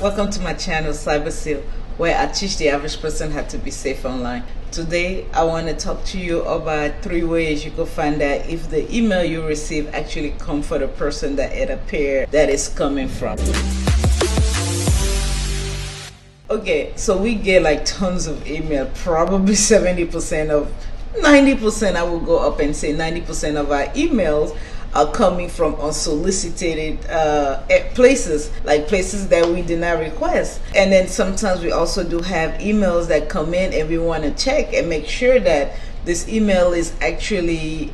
Welcome to my channel CyberSeal, where I teach the average person how to be safe online. Today I want to talk to you about 3 ways you can find out if the email you receive actually comes from the person that it appears that it's coming from. Okay, so we get like tons of email, probably 70% of 90%, I will go up and say 90% of our emails are coming from unsolicited places, like places that we did not request. And then sometimes we also do have emails that come in and we want to check and make sure that this email is actually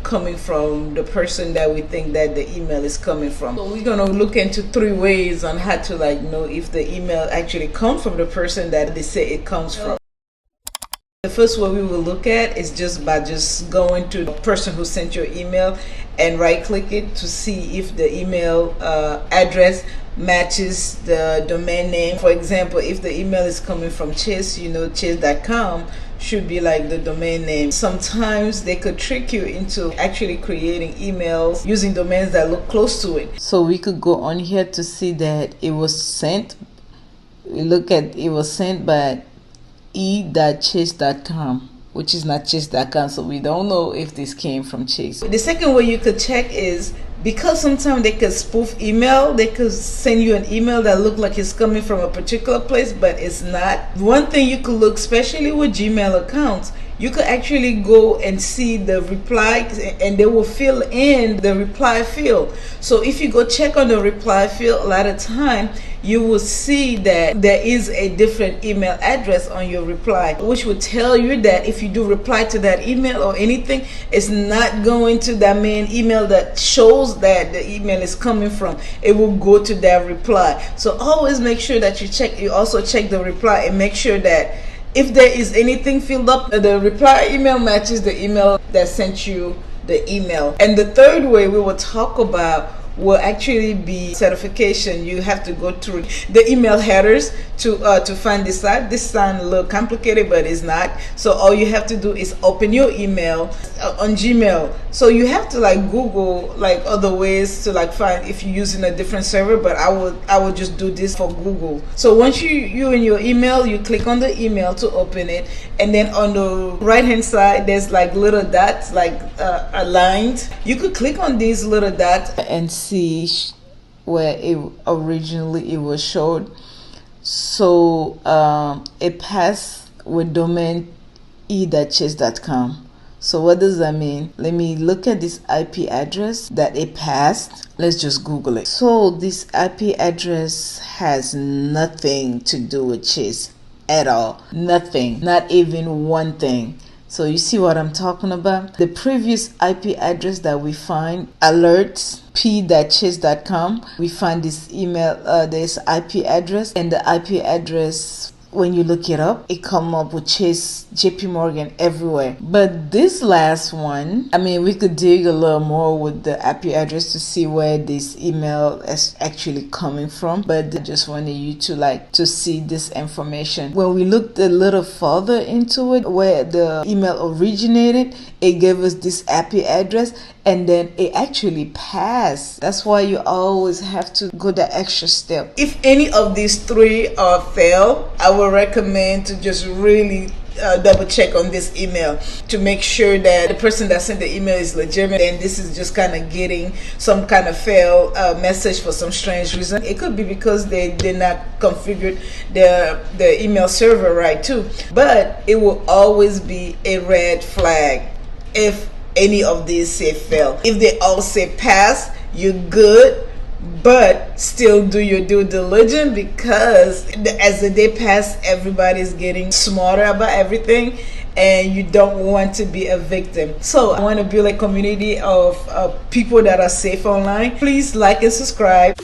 coming from the person that we think that the email is coming from. So we're gonna look into 3 ways on how to know if the email actually comes from the person that they say it comes from. The first one we will look at is just going to the person who sent your email and right click it to see if the email address matches the domain name. For example, if the email is coming from Chase, chase.com should be like the domain name. Sometimes they could trick you into actually creating emails using domains that look close to it. So we could go on here to see that it was sent. We look at it was sent by e.chase.com, which is not chase.com, so we don't know if this came from Chase. The second way you could check is, because sometimes they could spoof email, they could send you an email that look like it's coming from a particular place, but it's not. One thing you could look, especially with Gmail accounts, you could actually go and see the reply, and they will fill in the reply field. So if you go check on the reply field, a lot of time you will see that there is a different email address on your reply, which will tell you that if you do reply to that email or anything, it's not going to that main email that shows that the email is coming from. It will go to that reply. So always make sure that you also check the reply and make sure that if there is anything filled up, the reply email matches the email that sent you the email. And the third way we will talk about will actually be certification. You have to go through the email headers to find this out. This sounds a little complicated, but it's not. So all you have to do is open your email on Gmail. So you have to Google other ways to find if you're using a different server, but I would just do this for Google. So once you in your email, you click on the email to open it, and then on the right hand side there's little dots aligned. You could click on these little dots and see where it originally was showed. So it passed with domain e.chase.com. So what does that mean? Let me look at this IP address that it passed. Let's just Google it. So this IP address has nothing to do with Chase at all. Nothing, not even one thing. So you see what I'm talking about? The previous IP address that we find, alerts p.chase.com, we find this email, this IP address, and the IP address, when you look it up, it come up with Chase, JP Morgan everywhere. But this last one, we could dig a little more with the IP address to see where this email is actually coming from. But I just wanted you to see this information. When we looked a little further into it, where the email originated, it gave us this IP address, and then it actually passed. That's why you always have to go the extra step. If any of these 3 are failed, I would recommend to just really double check on this email to make sure that the person that sent the email is legitimate, and this is just kind of getting some kind of failed message for some strange reason. It could be because they did not configure the email server right too. But it will always be a red flag if any of these say fail. If they all say pass, you're good, but still do your due diligence, because as the day pass, everybody's getting smarter about everything, and you don't want to be a victim. So I want to build a community of people that are safe online. Please like and subscribe.